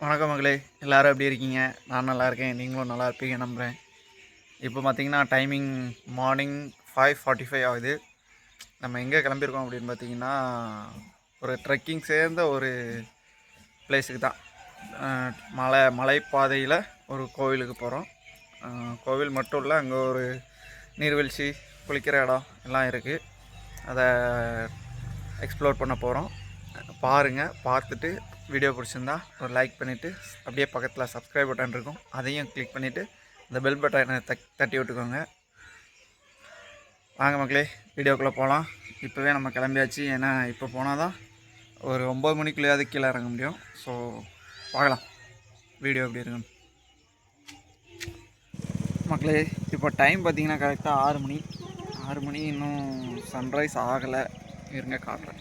வணக்கம் மகளே, எல்லோரும் எப்படி இருக்கீங்க? நான் நல்லா இருக்கேன், நீங்களும் நல்லா இருப்பீங்க நம்புகிறேன். இப்போ பார்த்தீங்கன்னா டைமிங் மார்னிங் 5:45 ஆகுது. நம்ம எங்கே கிளம்பியிருக்கோம் அப்படின்னு பார்த்தீங்கன்னா ஒரு ட்ரெக்கிங் சேர்ந்த ஒரு பிளேஸுக்கு தான். மலைப்பாதையில் ஒரு கோவிலுக்கு போகிறோம். கோவில் மட்டும் இல்லை, அங்கே ஒரு நீர்வீழ்ச்சி, குளிக்கிற இடம் எல்லாம் இருக்குது. அதை எக்ஸ்ப்ளோர் பண்ண போகிறோம். பாருங்கள், பார்த்துட்டு வீடியோ பிடிச்சிருந்தா ஒரு லைக் பண்ணிவிட்டு அப்படியே பக்கத்தில் சப்ஸ்கிரைப் பட்டன் இருக்கும், அதையும் கிளிக் பண்ணிவிட்டு இந்த பெல் பட்டனை தட்டி விட்டுக்கோங்க. வாங்க மக்களே, வீடியோக்குள்ளே போகலாம். இப்போவே நம்ம கிளம்பியாச்சு. ஏன்னா இப்போ போனால் தான் ஒரு 9 மணிக்குள்ளேயாவது கீழே இறங்க முடியும். ஸோ பார்க்கலாம் வீடியோ எப்படி இருக்குன்னு. மக்களே, இப்போ டைம் பார்த்திங்கன்னா கரெக்டாக 6 மணி. இன்னும் சன்ரைஸ் ஆகலை. இருங்க காட்டுறேன்.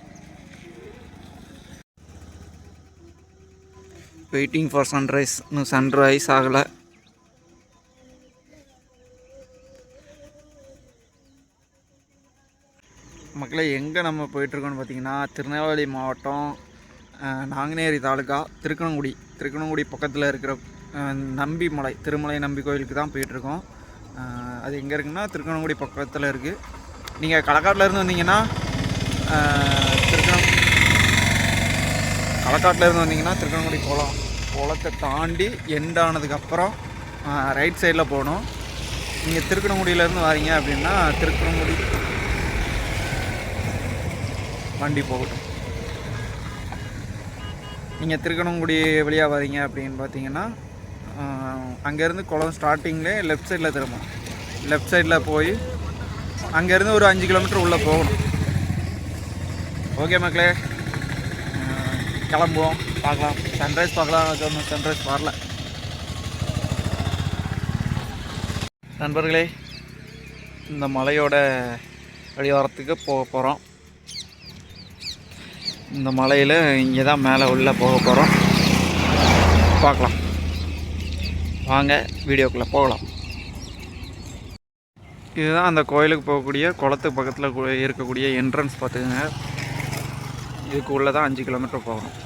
Waiting for sunrise. இன்னும் சன்ரைஸ் ஆகலை. மக்களே, எங்கே நம்ம போயிட்டுருக்கோன்னு பார்த்தீங்கன்னா திருநெல்வேலி மாவட்டம், நாங்குநேரி தாலுக்கா, திருக்கணங்குடி பக்கத்தில் இருக்கிற நம்பிமலை, திருமலை நம்பி கோயிலுக்கு தான் போயிட்டுருக்கோம். அது எங்கே இருக்குன்னா திருக்கணங்குடி பக்கத்தில் இருக்குது. நீங்கள் களக்காட்டிலேருந்து வந்தீங்கன்னா திருக்கணங்குடி குளத்தை தாண்டி எண்டானதுக்கப்புறம் ரைட் சைடில் போகணும். நீங்கள் திருக்கணங்குடியிலேருந்து வரீங்க அப்படின்னா திருக்கணங்குடி வண்டி போகட்டும். நீங்கள் திருக்கணங்குடி வழியாக வரீங்க அப்படின்னு பார்த்தீங்கன்னா அங்கேருந்து குளம் ஸ்டார்டிங்லேயே லெஃப்ட் சைடில் திரும்பணும். லெஃப்ட் சைடில் போய் அங்கேருந்து ஒரு 5 கிலோமீட்டர் உள்ளே போகணும். ஓகே மக்களே, கிளம்புவோம், பார்க்கலாம். சன்ரைஸ் பார்க்கலாம். சொன்ன சன்ரைஸ் வரல. நண்பர்களே, இந்த மலையோட அடிவாரத்துக்கு போக போகிறோம். இந்த மலையில் இங்கே தான் மேலே உள்ளே போக போகிறோம். பார்க்கலாம், வாங்க வீடியோக்குள்ளே போகலாம். இதுதான் அந்த கோயிலுக்கு போகக்கூடிய குளத்துக்கு பக்கத்தில் இருக்கக்கூடிய என்ட்ரன்ஸ் பார்த்துக்கோங்க. இதுக்கு உள்ளே தான் 5 கிலோமீட்டர் போகணும்.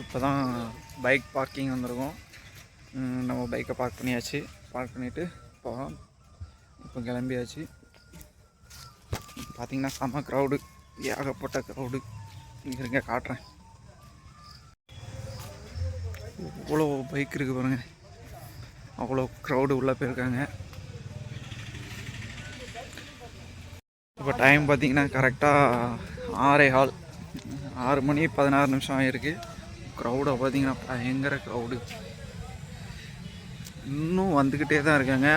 இப்போ தான் பைக் பார்க்கிங் வந்திருக்கோம். நம்ம பைக்கை பார்க் பண்ணியாச்சு. பார்க் பண்ணிவிட்டு போகலாம். இப்போ கிளம்பியாச்சு. பார்த்திங்கன்னா செம்ம க்ரௌடு, ஏகப்பட்ட க்ரௌடு. இருங்க காட்டுறேன். அவ்வளோ பைக் இருக்குது பாருங்க, அவ்வளோ க்ரௌடு உள்ளே போயிருக்காங்க. இப்போ டைம் பார்த்திங்கன்னா கரெக்டாக 6 மணி 16 நிமிஷம் ஆகிருக்கு. க்ரௌடை பார்த்திங்கன்னா பயங்கர க்ரௌடு. இன்னும் வந்துக்கிட்டே தான் இருக்காங்க,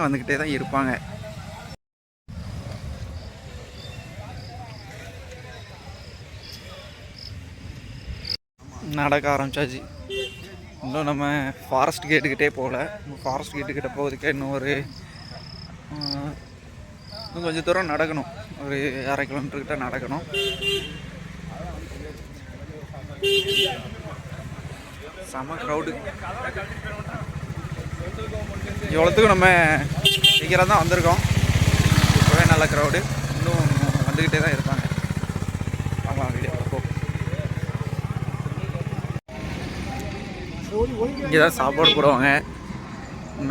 வந்துக்கிட்டே தான் இருப்பாங்க. நடக்க ஆரம்பிச்சாச்சு. இன்னும் நம்ம ஃபாரஸ்ட் கேட்டுக்கிட்டே போகல. ஃபாரஸ்ட் கேட்டுக்கிட்ட போகிறதுக்கே இன்னும் கொஞ்சம் தூரம் நடக்கணும். ஒரு 1/2 கிலோமீட்டர்கிட்ட நடக்கணும். செம க்ரௌடு. இவ்வளோத்துக்கும் நம்ம சீக்கிரம் தான் வந்திருக்கோம். இப்போவே நல்ல க்ரௌடு. இன்னும் வந்துக்கிட்டே தான் இருப்பாங்க. ஆமாம், வீடியோ போ. இங்கே தான் சாப்பாடு போடுவாங்க.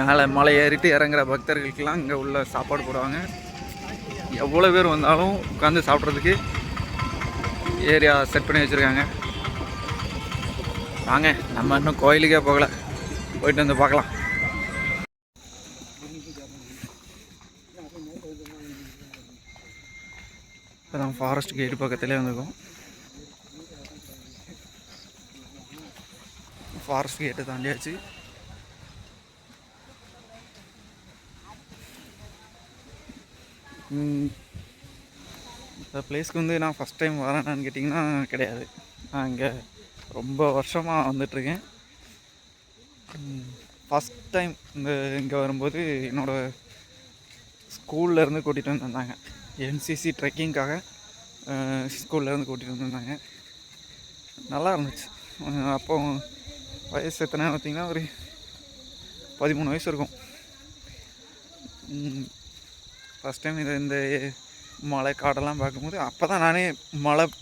மேலே மலை ஏறிட்டு இறங்குற பக்தர்களுக்கெல்லாம் இங்கே உள்ள சாப்பாடு போடுவாங்க. எவ்வளோ பேர் வந்தாலும் உட்காந்து சாப்பிட்றதுக்கு ஏரியா செட் பண்ணி வச்சுருக்காங்க. வாங்க, நம்ம இன்னும் கோயிலுக்கே போகலை, போயிட்டு வந்து பார்க்கலாம். இப்போ தான் ஃபாரஸ்ட் கேட்டு பக்கத்துலேயே வந்துருக்கோம். ஃபாரஸ்ட் கேட்டு தாண்டியாச்சு. இந்த பிளேஸ்க்கு வந்து நான் ஃபஸ்ட் டைம் வரேனான்னு கேட்டிங்கன்னா கிடையாது. நான் இங்கே ரொம்ப வருஷமாக வந்துட்டுருக்கேன். ஃபஸ்ட் டைம் இங்கே வரும்போது என்னோடய ஸ்கூல்லேருந்து கூட்டிகிட்டு வந்திருந்தாங்க. என்சிசி ட்ரெக்கிங்காக ஸ்கூல்லேருந்து கூட்டிகிட்டு வந்திருந்தாங்க. நல்லா இருந்துச்சு. அப்போ வயசு எத்தனை பார்த்திங்கன்னா ஒரு 13 வயசு இருக்கும். ஃபஸ்ட் டைம் இந்த மலை காடெல்லாம் பார்க்கும்போது அப்போ தான் நானே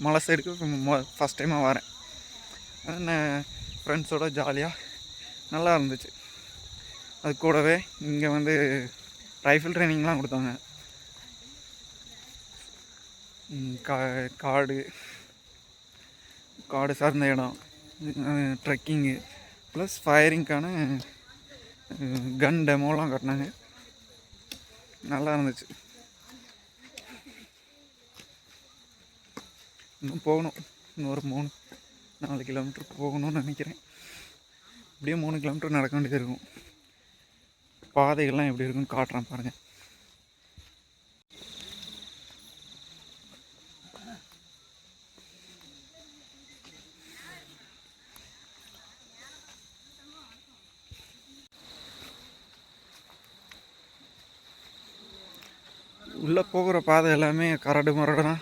மலை சைடுக்கு ஃபஸ்ட் டைமாக வரேன். நான் ஃப்ரெண்ட்ஸோடு ஜாலியாக நல்லா இருந்துச்சு. அது கூடவே இங்கே வந்து ரைஃபிள் ட்ரைனிங்லாம் கொடுத்தாங்க. காடு சார்ந்த இடம், ட்ரெக்கிங்கு ப்ளஸ் ஃபயரிங்க்கான கன் டெமோலாம் காட்டினாங்க. நல்லா இருந்துச்சு. இன்னும் போகணும், இன்னொரு 3-4 கிலோமீட்டர் போகணும்னு நினைக்கிறேன். இப்படியே 3 கிலோமீட்டர் நடக்க வேண்டியது இருக்கும். பாதைகள்லாம் எப்படி இருக்குன்னு காட்டுறேன் பாருங்கள். உள்ளே போகிற பாதை எல்லாமே கரடு முரடுனா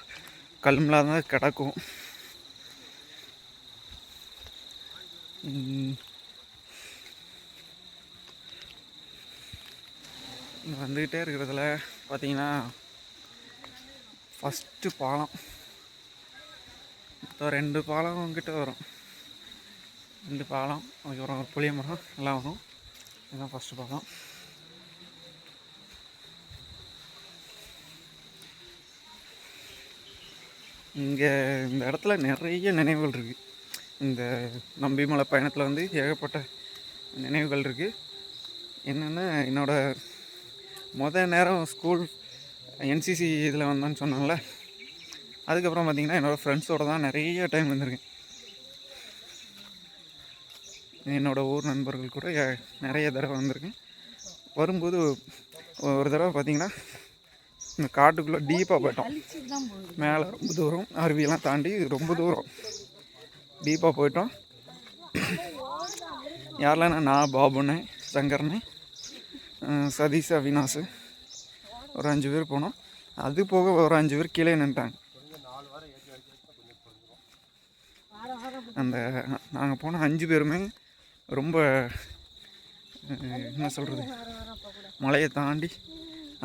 கல்லுமெலாம் தான் கிடக்கும். வந்துக்கிட்டே இருக்கிறதுல பார்த்தீங்கன்னா ஃபஸ்ட்டு பாலம், இப்போ 2 பாலம் கிட்ட வரும். 2 பாலம், அதுக்கப்புறம் புளிய மரம் எல்லாம் வரும். இதுதான் ஃபஸ்ட்டு பாலம். இங்கே இந்த இடத்துல நிறைய நினைவுகள் இருக்குது. இந்த நம்பிமலை பயணத்தில் வந்து ஏகப்பட்ட நினைவுகள் இருக்குது. என்னென்னா, என்னோடய நேரம் ஸ்கூல் என்சிசி இதில் வந்தேன்னு சொன்னாங்களே, அதுக்கப்புறம் பார்த்திங்கன்னா என்னோடய ஃப்ரெண்ட்ஸோடு தான் நிறைய டைம் வந்திருக்கேன். என்னோடய ஊர் நண்பர்கள் கூட நிறைய தடவை வந்திருக்கேன். வரும்போது ஒரு தடவை பார்த்திங்கன்னா இந்த காட்டுக்குள்ளே டீப்பாக போயிட்டோம். மேலே ரொம்ப தூரம், அருவியெல்லாம் தாண்டி ரொம்ப தூரம் டீப்பாக போயிட்டோம். யாரெல்லாம் நான் பாபுண்ணே, சங்கர்னே, சதீஷ், அவினாஷ், ஒரு 5 பேர் போனோம். அது போக ஒரு 5 பேர் கீழே நின்ட்டாங்க. அந்த நாங்கள் போன 5 பேருமே ரொம்ப என்ன சொல்கிறது, மலையை தாண்டி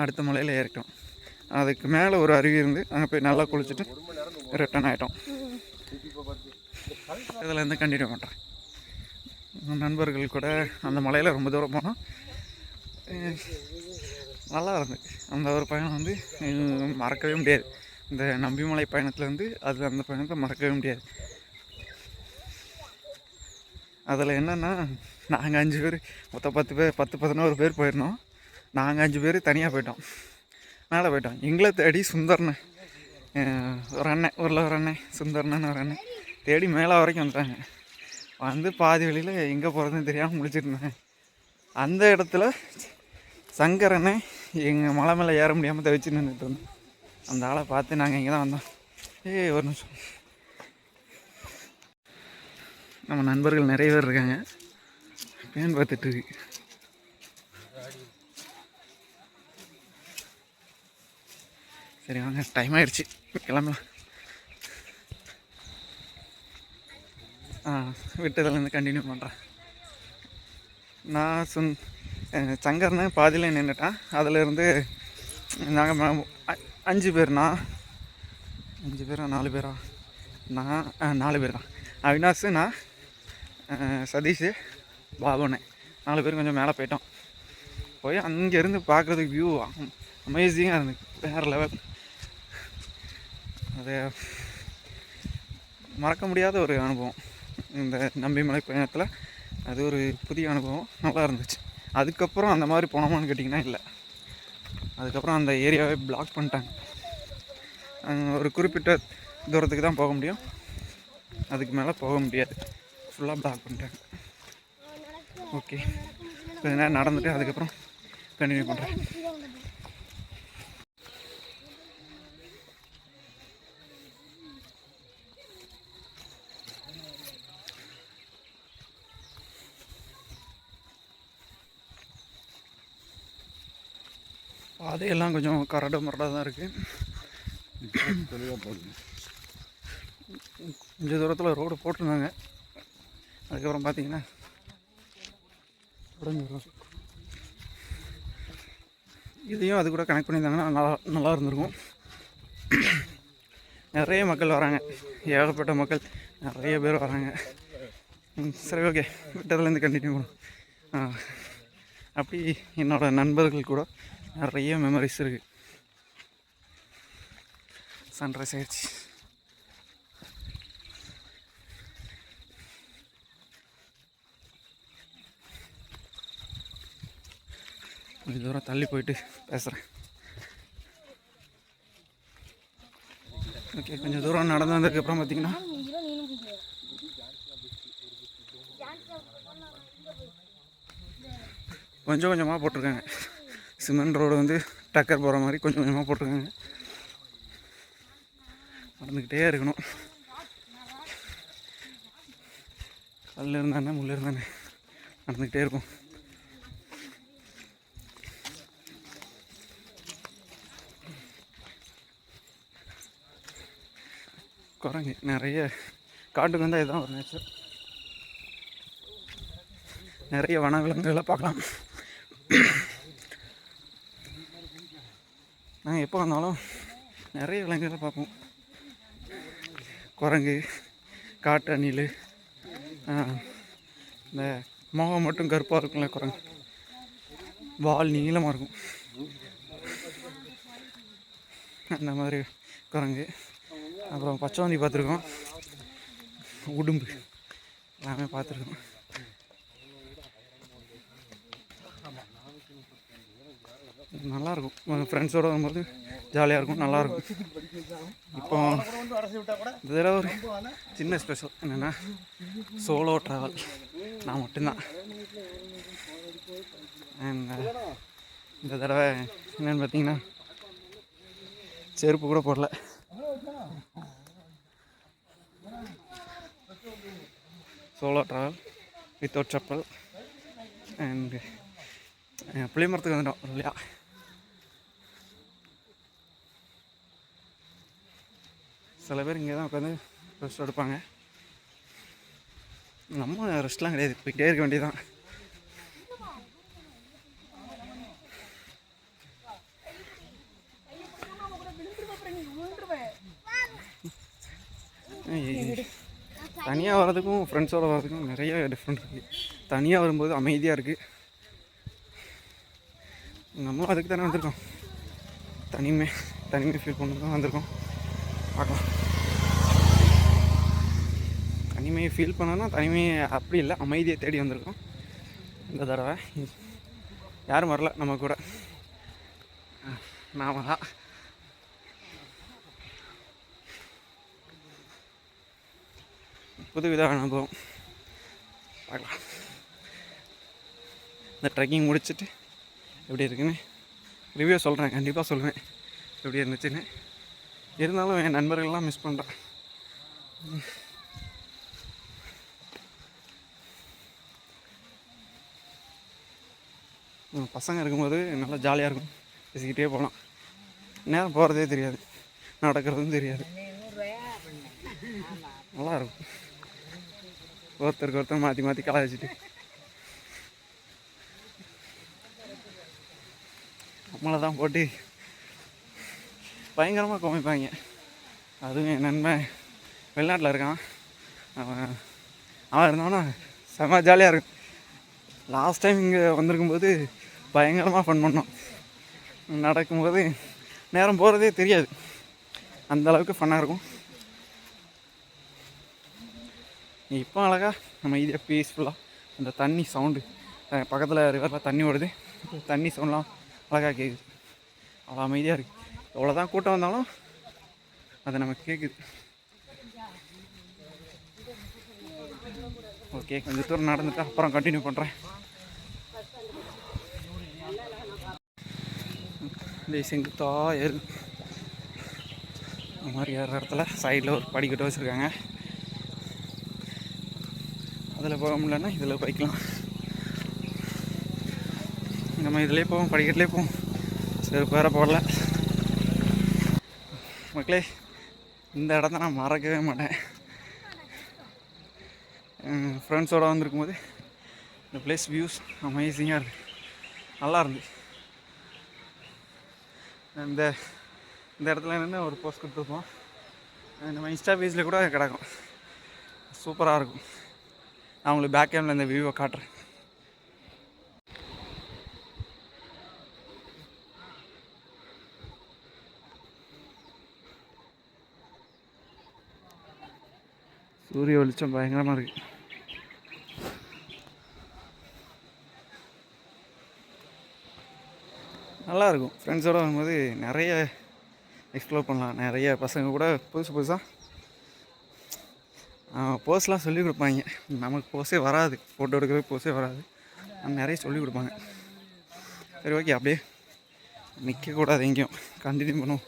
அடுத்த மலையில் ஏறிட்டோம். அதுக்கு மேலே ஒரு அருவி இருந்து அங்கே போய் நல்லா குளிச்சுட்டு ரிட்டன் ஆகிட்டோம். இதில் இருந்து கண்டினியூ பண்ணுறேன். நண்பர்கள் கூட அந்த மலையில் ரொம்ப தூரம் போனோம். நல்லா இருந்துச்சு. அந்த ஒரு பயணம் வந்து மறக்கவே முடியாது. இந்த நம்பிமலை பயணத்தில் வந்து அந்த பயணத்தை மறக்கவே முடியாது. அதில் என்னென்னா, நாங்கள் 5 பேர் மொத்தம் 10-11 பேர் போயிருந்தோம். நாங்கள் 5 பேர் தனியாக போயிட்டோம், மேலே போயிட்டோம். எங்களை தேடி சுந்தர்னு ஒரு அண்ணன், ஊரில் ஒரு அண்ணன், சுந்தர்னு ஒரு அண்ணன் தேடி மேலே வரைக்கும் வந்துட்டாங்க. வந்து பாதி வழியில் எங்கே போகிறதுன்னு தெரியாமல் முடிச்சிருந்தாங்க. அந்த இடத்துல சங்கரனை எங்கள் மலை மேலே ஏற முடியாமல் தவிச்சு நின்றுட்டு இருந்தோம். அந்த ஆளை பார்த்து நாங்கள் இங்கே தான் வந்தோம். ஒரு நிமிஷம், நம்ம நண்பர்கள் நிறைய பேர் இருக்காங்க. பேன் பார்த்துட்டு இருக்கு. சரி வாங்க, டைம் ஆகிடுச்சு, கிளம்பலாம். விட்டதுலேருந்து கண்டினியூ பண்ணுறேன். நான் சங்கர்னு பாதியில் நின்றுட்டேன். அதிலேருந்து நாங்கள் 5 பேர்னா 5 பேரா 4 பேரா, நான் 4 பேர் தான். அவினாஷ், நான், சதீஷ், பாபுண்ணே 4 பேர் கொஞ்சம் மேலே போயிட்டோம். போய் அங்கேருந்து பார்க்குறதுக்கு வியூ அமேசிங்காக இருந்துச்சு, வேறு லெவல். அது மறக்க முடியாத ஒரு அனுபவம். இந்த நம்பிமலை பயணத்தில். அது ஒரு புதிய அனுபவம், நல்லா இருந்துச்சு. அதுக்கப்புறம் அந்த மாதிரி போனோமான்னு கேட்டிங்கன்னா இல்லை. அதுக்கப்புறம் அந்த ஏரியாவே பிளாக் பண்ணிட்டாங்க. ஒரு குறிப்பிட்ட தூரத்துக்கு தான் போக முடியும், அதுக்கு மேலே போக முடியாது, ஃபுல்லாக பிளாக் பண்ணிட்டாங்க. ஓகே, கொஞ்ச நேரம் நடந்துட்டு அதுக்கப்புறம் கண்டினியூ பண்ணுறேன். பாதையெல்லாம் கொஞ்சம் கரடு முரடாக தான் இருக்குது. கொஞ்சம் தூரத்தில் ரோடு போட்டிருந்தாங்க, அதுக்கப்புறம் பார்த்தீங்கன்னா இதையும் அது கூட கனெக்ட் பண்ணியிருந்தாங்கன்னா நல்லா இருந்திருக்கும். நிறைய மக்கள் வராங்க, ஏகப்பட்ட மக்கள், நிறைய பேர் வராங்க. சரி, ஓகே, விட்டதுலேருந்து கண்டினியூ பண்ணும். அப்படி என்னோடய நண்பர்கள் கூட நிறைய மெமரிஸ் இருக்குது. சன்ரைஸ் ஆயிடுச்சு. கொஞ்சம் தூரம் தள்ளி போயிட்டு பேசுகிறேன். ஓகே, கொஞ்சம் தூரம் நடந்து வந்ததுக்கப்புறம் பார்த்தீங்கன்னா கொஞ்சம் கொஞ்சமாக போட்டிருக்காங்க. சிமெண்ட் ரோடு வந்து டக்கர் போகிற மாதிரி கொஞ்சம் கொஞ்சமாக போட்டிருக்காங்க. நடந்துக்கிட்டே இருக்கணும். கல் இருந்தானே முள் இருந்தானே நடந்துக்கிட்டே இருக்கும். குரங்கு நிறைய, காட்டுக்கு வந்தால் இதுதான் ஒரு நேச்சர். நிறைய வனவிலங்குகளை பார்க்கலாம். நாங்கள் எப்போ வந்தாலும் நிறைய விலங்குகளை பார்ப்போம். குரங்கு, காட்டு அணில், இந்த முகம் மட்டும் கருப்பாக இருக்கும்ல குரங்கு, வால் நீளமாக இருக்கும், அந்த மாதிரி குரங்கு. அப்புறம் பச்சைவந்தி பார்த்துருக்கோம், உடும்பு எல்லாமே பார்த்துருக்கோம். நல்லாயிருக்கும், ஃப்ரெண்ட்ஸோடு வரும்போது ஜாலியாக இருக்கும், நல்லாயிருக்கும். இப்போ இதில் ஒரு சின்ன ஸ்பெஷல் என்னென்னா சோலோ ட்ராவல். நான் மட்டும்தான். இந்த தடவை என்னென்னு பார்த்தீங்கன்னா செருப்பு கூட போடல. Solo travel without chappal. And புளிய மரத்துக்கு வந்துட்டோம் இல்லையா. சில பேர் இங்கே தான் உட்காந்து ரெஸ்ட் எடுப்பாங்க. நம்ம ரெஸ்ட்லாம் கிடையாது, போய்கிட்டே இருக்க வேண்டியதுதான். தனியாக வர்றதுக்கும் ஃப்ரெண்ட்ஸோடு வர்றதுக்கும் நிறைய டிஃப்ரெண்ட் இருக்குது. தனியாக வரும்போது அமைதியாக இருக்குது. நம்மளும் அதுக்கு தானே வந்திருக்கோம், தனிமை ஃபீல் பண்ண தான் வந்திருக்கோம். பார்க்கலாம். தனிமையை ஃபீல் பண்ணோன்னா தனிமையை அப்படி இல்லை, அமைதியை தேடி வந்திருக்கோம். இந்த தடவை யாரும் வரல நம்ம கூட, நாம தான். புதுவித அனுபவம் பார்க்கலாம். இந்த ட்ரெக்கிங் முடிச்சுட்டு எப்படி இருக்குன்னு ரிவ்யூ சொல்கிறேன், கண்டிப்பாக சொல்லுவேன் எப்படி இருந்துச்சுன்னு. இருந்தாலும் என் நண்பர்கள்லாம் மிஸ் பண்ணுறேன். பசங்க இருக்கும்போது நல்லா ஜாலியாக இருக்கும், பேசிக்கிட்டே போகலாம், நேரம் போகிறதே தெரியாது, நடக்கிறதும் தெரியாது, நல்லாயிருக்கும். ஒருத்தருக்கு ஒருத்தர் மாற்றி மாற்றி கலாய்ச்சிட்டு நம்மளை தான் போட்டு பயங்கரமாக குமைப்பாங்க. அதுவும் என் நண்பன் வெளிநாட்டில் இருக்கான், அவன் இருந்தானா செம்ம ஜாலியாக இருக்கும். லாஸ்ட் டைம் இங்கே வந்திருக்கும்போது பயங்கரமாக ஃபன் பண்ணோம். நடக்கும்போது நேரம் போகிறதே தெரியாது, அந்தளவுக்கு ஃபன்னாக இருக்கும். இப்போ அழகாக நம்ம ஈஸியாக பீஸ்ஃபுல்லாக அந்த தண்ணி சவுண்டு பக்கத்தில் ரிவரில் தண்ணி ஓடுது, தண்ணி சவுண்ட்லாம் அழகாக கேட்குது. அவ்வளோ அமைதியாக இருக்குது. எவ்வளோ தான் கூட்டம் வந்தாலும் அது நமக்கு கேட்குது. ஓகே, கொஞ்சம் தூரம் நடந்துட்டு அப்புறம் கண்டினியூ பண்ணுறேன். இந்த செங்குத்தா ஏறு இந்த மாதிரி ஏறுற இடத்துல சைடில் ஒரு படிக்கட்டு வச்சுருக்காங்க. அதில் போக முடியலன்னா இதில் போய்க்கலாம். நம்ம இதிலே போவோம், படிக்கட்டிலே போவோம். சரி, வேற போடல மக்களே. இந்த இடத்த நான் மறக்கவே மாட்டேன். ஃப்ரெண்ட்ஸோடு வந்திருக்கும் போது இந்த பிளேஸ் வியூஸ் அமேசிங்காக இருக்குது, நல்லா இருந்து. இந்த இந்த இடத்துல நின்று ஒரு போஸ்ட் கொடுத்துருப்போம். நம்ம இன்ஸ்டா பேஜில் கூட கிடக்கும், சூப்பராக இருக்கும். நான் உங்களுக்கு பேக் கேமில் இந்த வியூவை காட்டுறேன். சூரிய வெளிச்சம் பயங்கரமாக இருக்குது. நல்லாயிருக்கும். ஃப்ரெண்ட்ஸோடு வரும்போது நிறைய எக்ஸ்ப்ளோர் பண்ணலாம். நிறைய பசங்க கூட புதுசாக போஸ்லாம் சொல்லிக் கொடுப்பாங்க. நமக்கு போஸே வராது, ஃபோட்டோ எடுக்கவே போஸே வராது, ஆனால் நிறைய சொல்லிக் கொடுப்பாங்க. சரி, ஓகே, அப்படியே நிற்கக்கூடாது, எங்கேயும் கண்டினியூ பண்ணுவோம்.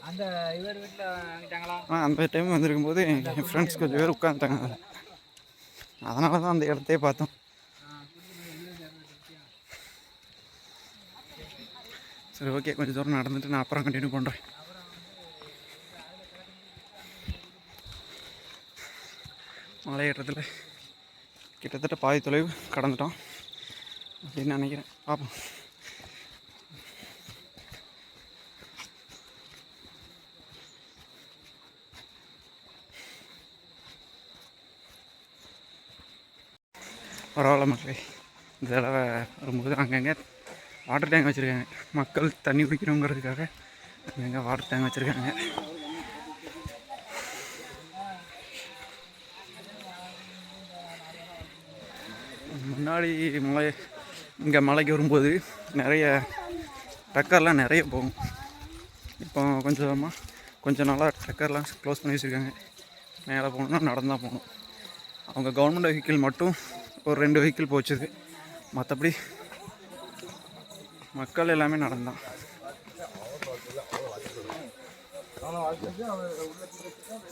அந்த டைம் வந்திருக்கும்போது என் ஃப்ரெண்ட்ஸ் கொஞ்சம் பேர் உட்காந்துட்டாங்க. அதனால தான் அந்த இடத்தையே பார்த்தோம். சரி, ஓகே, கொஞ்சம் தூரம் நடந்துட்டு நான் அப்புறம் கண்டினியூ பண்ணுறேன். மலையேற்றத்தில் கிட்டத்தட்ட பாதி தொலைவு கடந்துட்டோம் அப்படின்னு நினைக்கிறேன். பார்ப்போம். பரவாயில்ல மக்களே, இந்த தடவை வரும்போது அங்கங்கே வாட்டர் டேங்க் வச்சுருக்காங்க. மக்கள் தண்ணி குடிக்கணுங்கிறதுக்காக அங்கங்கே வாட்டர் டேங்க் வச்சுருக்காங்க. முன்னாடி இங்கே மலைக்கு வரும்போது நிறைய டக்கர்லாம் நிறைய போகும். இப்போ கொஞ்சம் நாளாக டக்கர்லாம் க்ளோஸ் பண்ணி வச்சுருக்காங்க. மேலே போகணுன்னா நடந்தால் போகணும். அவங்க கவர்மெண்ட் வெஹிக்கிள் மட்டும் ஒரு 2 வெஹிக்கிள் போச்சுது, மற்றபடி மக்கள் எல்லாமே நடந்தான்.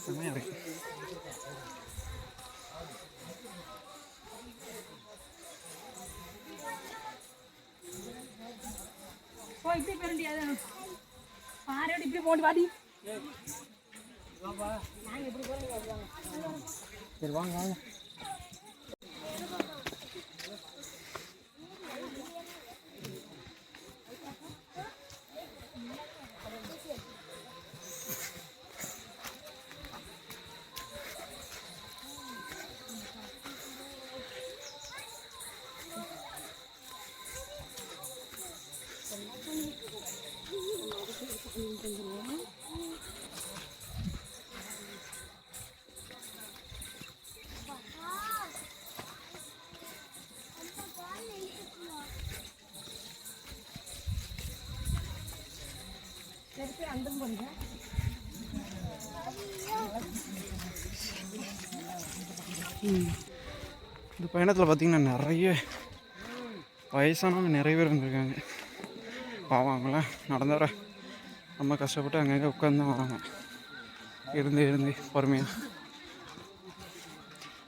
செம்மையாக இருக்கு. இப்படி போட்டு வாடி. சரி, வாங்க வாங்க. இந்த பயணத்தில் பார்த்திங்கன்னா நிறைய வயசானவங்க நிறைய பேர் வந்திருக்காங்க. பாவம், அவங்களாம் நடந்து வர ரொம்ப கஷ்டப்பட்டு அங்கங்கே உட்காந்து தான் வராங்க. இருந்து பொறுமையாக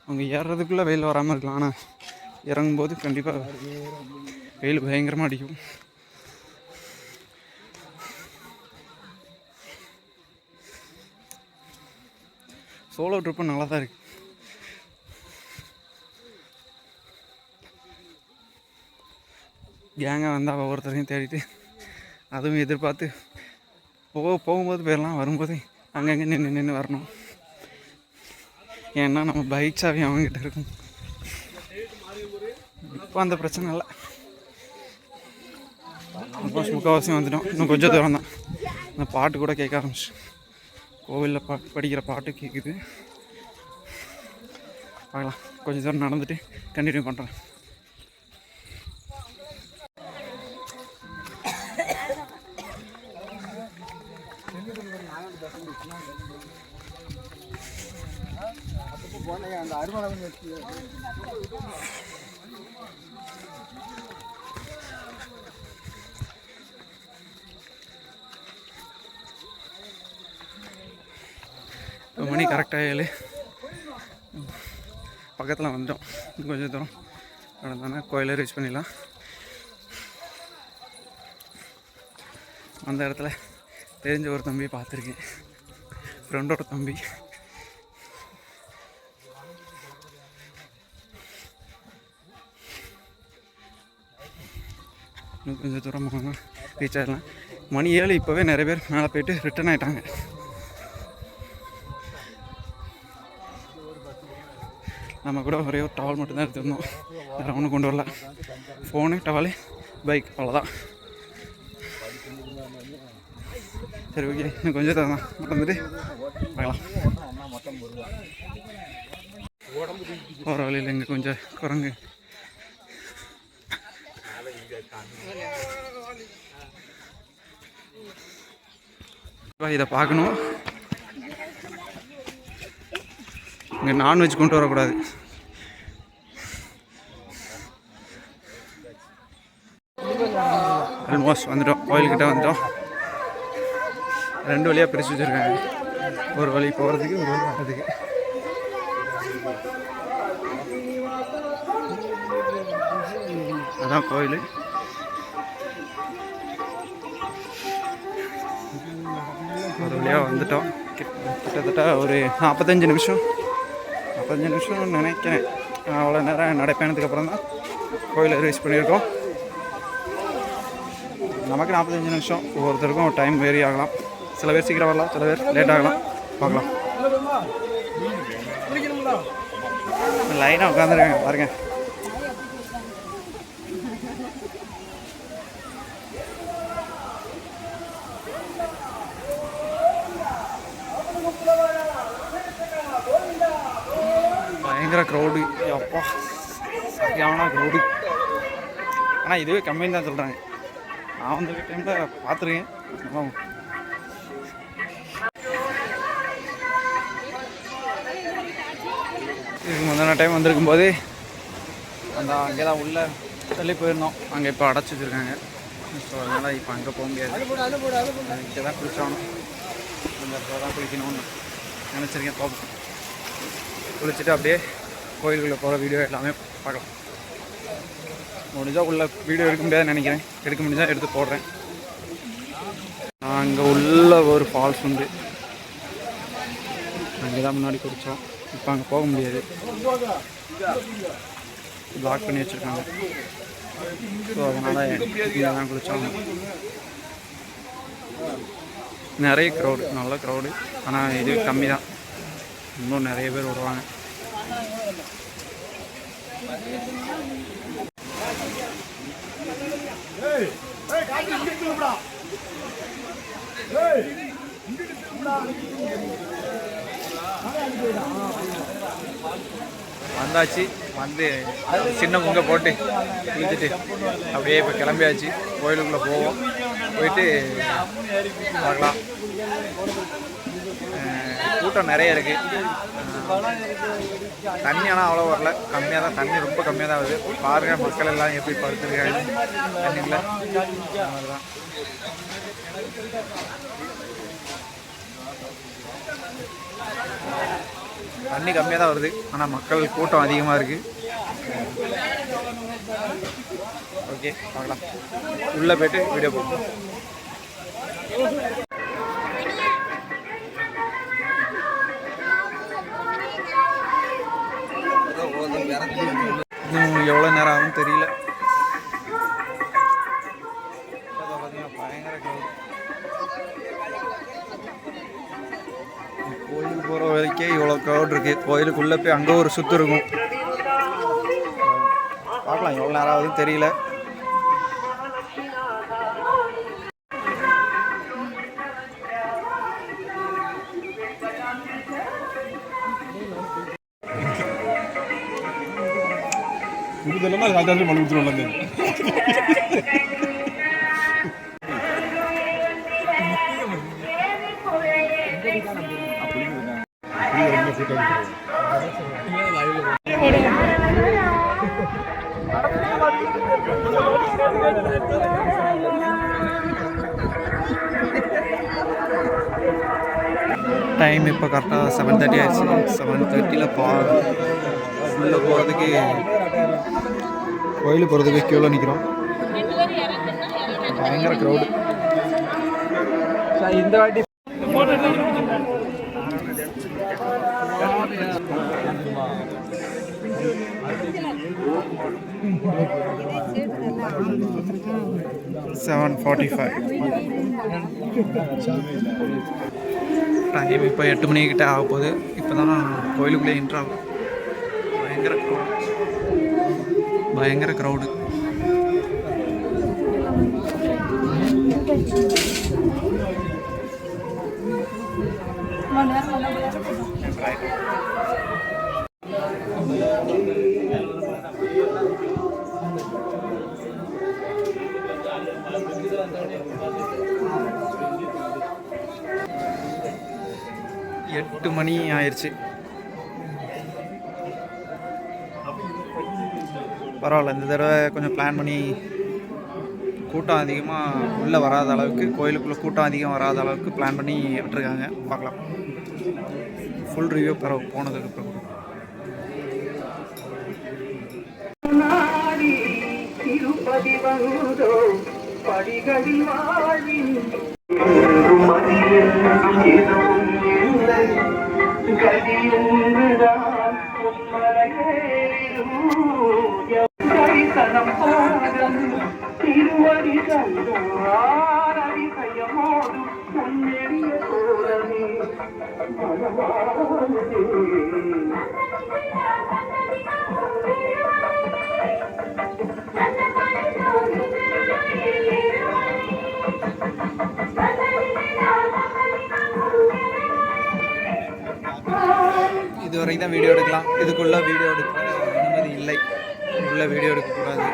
அவங்க ஏறுறதுக்குள்ளே வெயில் வராமல் இருக்கலாம், ஆனால் இறங்கும்போது கண்டிப்பாக வெயில் பயங்கரமாக அடிக்கும். சோலோ ட்ரிப்பு நல்லா தான் இருக்குது. கேங்காக வந்தால் ஒவ்வொருத்தரையும் தேடிட்டு அதுவும் எதிர்பார்த்து போகும்போது போயிடலாம், வரும்போது அங்கங்கே நின்று வரணும். ஏன்னா நம்ம பைக் சாவி அவங்ககிட்ட இருக்கும். இப்போ அந்த பிரச்சனை இல்லை. ஆல்மோஸ்ட் முக்கால்வாசியம் வந்துட்டோம். இன்னும் கொஞ்சம் தூரம் தான். இந்த பாட்டு கூட கேட்க ஆரம்பிச்சு, கோவிலில் படிக்கிற பாட்டு கேட்குது. பார்க்கலாம். கொஞ்சம் தூரம் நடந்துட்டு கண்டினியூ பண்ணுறேன். மணி கரெக்டாக 7 பக்கத்தில் வந்துட்டோம். கொஞ்சம் தூரம் நடந்தானே கோயிலை ரீச் பண்ணிடலாம். அந்த இடத்துல தெரிஞ்ச ஒரு தம்பி பார்த்துருக்கேன், ஃப்ரெண்டோட தம்பி. இன்னும் கொஞ்சம் தூரம் போனால் ரீச் ஆகிடலாம். மணி 7 இப்போவே நிறைய பேர் மேலே போயிட்டு ரிட்டர்ன் ஆகிட்டாங்க. நம்ம கூட ஒரே ஒரு டவல் மட்டும்தான் எடுத்துருந்தோம், வேறு ஒன்றும் கொண்டு வரல. ஃபோனு, டவலு, பைக், அவ்வளோதான். சரி, ஓகே, இன்னும் கொஞ்சம் தான் வந்துட்டு பார்க்கலாம். போகிற வழியில் இங்கே கொஞ்சம் குரங்கு. இதை பார்க்கணும். இங்கே நான்வெஜ் கொண்டு வரக்கூடாது. ஆல்மோஸ்ட் வந்துட்டோம், கோயில்கிட்ட வந்துட்டோம். 2 வழியாக பிரித்து வச்சுருக்காங்க, ஒரு வழி போகிறதுக்கு, ஒரு வழி வர்றதுக்கு. அதான் கோயில். ஒரு வழியாக வந்துட்டோம். கிட்டத்தட்ட ஒரு 45 நிமிஷம் நினைக்கிறேன். அவ்வளோ நேரம் நடைப்பயணத்துக்கு அப்புறம் தான் கோயிலை ரீச் பண்ணியிருக்கோம். நமக்கு 45 நிமிஷம், ஒவ்வொருத்தருக்கும் டைம் வேரி ஆகலாம். சில பேர் சீக்கிரம் வரலாம், சில பேர் லேட் ஆகலாம். பார்க்கலாம். லைனாக உட்காந்துருக்காங்க பாருங்க. பயங்கர க்ரௌடு, அப்பா சரியான க்ரௌடு. ஆனால் இதுவே கம்மின்னு தான் சொல்கிறாங்க. நான் வந்து டைமில் பார்த்துருக்கேன். இதுக்கு முந்தின டைம் வந்திருக்கும் போது அங்கே தான் உள்ளே தள்ளி போயிருந்தோம். அங்கே இப்போ அடைச்சி வச்சுருக்காங்க. ஸோ அதனால் இப்போ அங்கே போக முடியாது. இங்கே தான் குளிச்சாகணும். அந்த இடத்துல தான் குளிக்கணும்னு நினச்சிருக்கேன். பார்ப்போம். குளிச்சுட்டு அப்படியே கோயிலுக்குள்ளே போகிற வீடியோ எல்லாமே பார்க்கலாம். முடிஞ்சால் உள்ள வீடியோ எடுக்க முடியாதுன்னு நினைக்கிறேன். எடுக்க முடிஞ்சால் எடுத்து போடுறேன். அங்கே உள்ள ஒரு ஃபால்ஸ் உண்டு, அங்கே தான் முன்னாடி குடித்தோம். இப்போ அங்கே போக முடியாது, பிளாக் பண்ணி வச்சுருக்காங்க. ஸோ அதனால் இங்கே தான் குளித்தோம். நிறைய க்ரௌடு, நல்ல க்ரௌடு. ஆனால் இது கம்மி தான், இன்னும் நிறைய பேர் வருவாங்க. வந்தாச்சு, வந்து சின்ன முங்க போட்டு குளிச்சுட்டு அப்படியே இப்போ கிளம்பியாச்சு. கோயிலுக்குள்ளே போவோம், போயிட்டு பார்க்கலாம். கூட்டம் நிறைய இருக்குது. தண்ணி ஆனால் அவ்வளோ வரல, கம்மியாக தான். தண்ணி ரொம்ப கம்மியாக தான் வருது. பாருங்கள் மக்கள் எல்லாம் எப்படி படுத்துருக்காங்க தண்ணியில். அதுதான் தண்ணி கம்மியாக தான் வருது, ஆனால் மக்கள் கூட்டம் அதிகமாக இருக்குது. ஓகே, பார்க்கலாம். உள்ளே போய்ட்டு வீடியோ போடுவோம். இன்னும் எவ்வளோ நேரம் ஆகும் தெரியல. பார்த்தீங்கன்னா பயங்கர க்ரௌட். கோயிலுக்கு போகிற வரைக்கே இவ்வளோ க்ரௌட் இருக்குது. கோயிலுக்குள்ளே போய் அங்கே ஒரு சுற்று இருக்கும். பார்க்கலாம் எவ்வளோ நேரம் ஆகுதுன்னு தெரியல. கொடுத்தா காத்தாச்சு பண்ணி கொடுத்துருவோம். டைம் இப்போ கரெக்டாக 7:30 ஆயிடுச்சு. 7:30 உள்ளே போகிறதுக்கு கோயிலுக்கு போகிறதுக்கு க்யூவில் நிற்கிறோம். பயங்கர க்ரௌடு. இந்த வாட்டி 7:45. டைம் இப்போ 8 மணிக்கிட்ட ஆக போகுது. இப்போ தான் கோயிலுக்குள்ளே என்ட்ரு ஆகும். பயங்கர க்ரௌடு. எட்டு மணி ஆயிடுச்சு. பரவாயில்ல, இந்த தடவை கொஞ்சம் பிளான் பண்ணி கூட்டம் அதிகமாக உள்ளே வராத அளவுக்கு, கோயிலுக்குள்ளே கூட்டம் அதிகம் வராத அளவுக்கு பிளான் பண்ணி விட்டுருக்காங்க. பார்க்கலாம். ஃபுல் ரிவ்யூ போனதுக்கு அப்புறம். இதுவரை தான் வீடியோ எடுக்கலாம். இதுக்குள்ளே வீடியோ எடுக்க அனுமதி இல்லை. உள்ள வீடியோ எடுக்கக்கூடாது.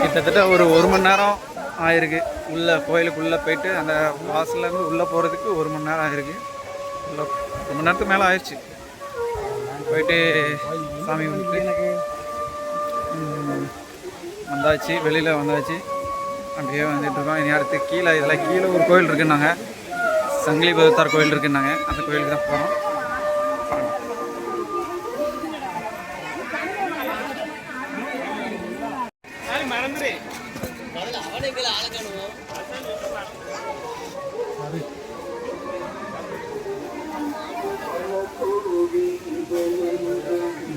கிட்டத்தட்ட ஒரு 1 மணி நேரம் ஆயிருக்கு. உள்ளே கோயிலுக்குள்ளே போயிட்டு அந்த வாசல்லேருந்து உள்ளே போகிறதுக்கு 1 மணி நேரம் ஆயிருக்கு. உள்ள 1 மணி நேரத்துக்கு மேலே ஆயிடுச்சு. போயிட்டு சாமி கும்பிட்டு வந்தாச்சு. வெளியில் வந்தாச்சு. அப்படியே வந்துட்டுருக்கோம். இனி அடுத்து கீழே இதில் கீழே ஒரு கோயில் இருக்குன்னாங்க. சங்கிலி பகவத்தார் கோயில் இருக்குன்னாங்க. அந்த கோயிலுக்கு தான் போகிறோம்.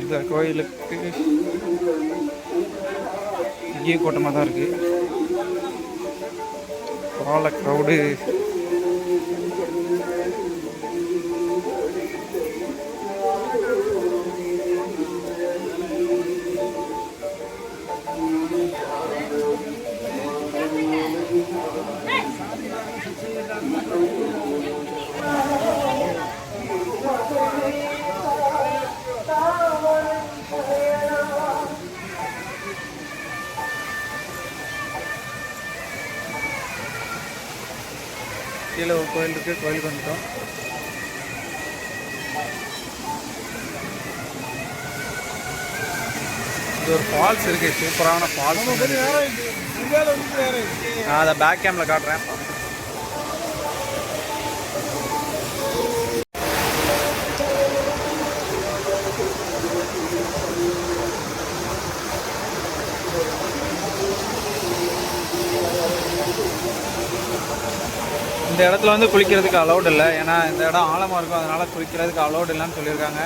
இந்த கோயிலுக்கு இங்கே கூட்டமாக தான் இருக்குது. பரவாயில்ல, க்ரௌடு. கீழே ஒரு கோயில் இருக்குது, கோயிலுக்கு வந்துட்டோம். இது ஒரு ஃபால்ஸ் இருக்குது, சூப்பரான ஃபால்ஸ். நான் அதை பேக் கேமில் காட்டுறேன். இந்த இடத்துல வந்து குளிக்கிறதுக்கு அலௌட் இல்லை, ஏன்னா இந்த இடம் ஆழமாக இருக்கும், அதனால் குளிக்கிறதுக்கு அலௌட் இல்லைன்னு சொல்லியிருக்காங்க.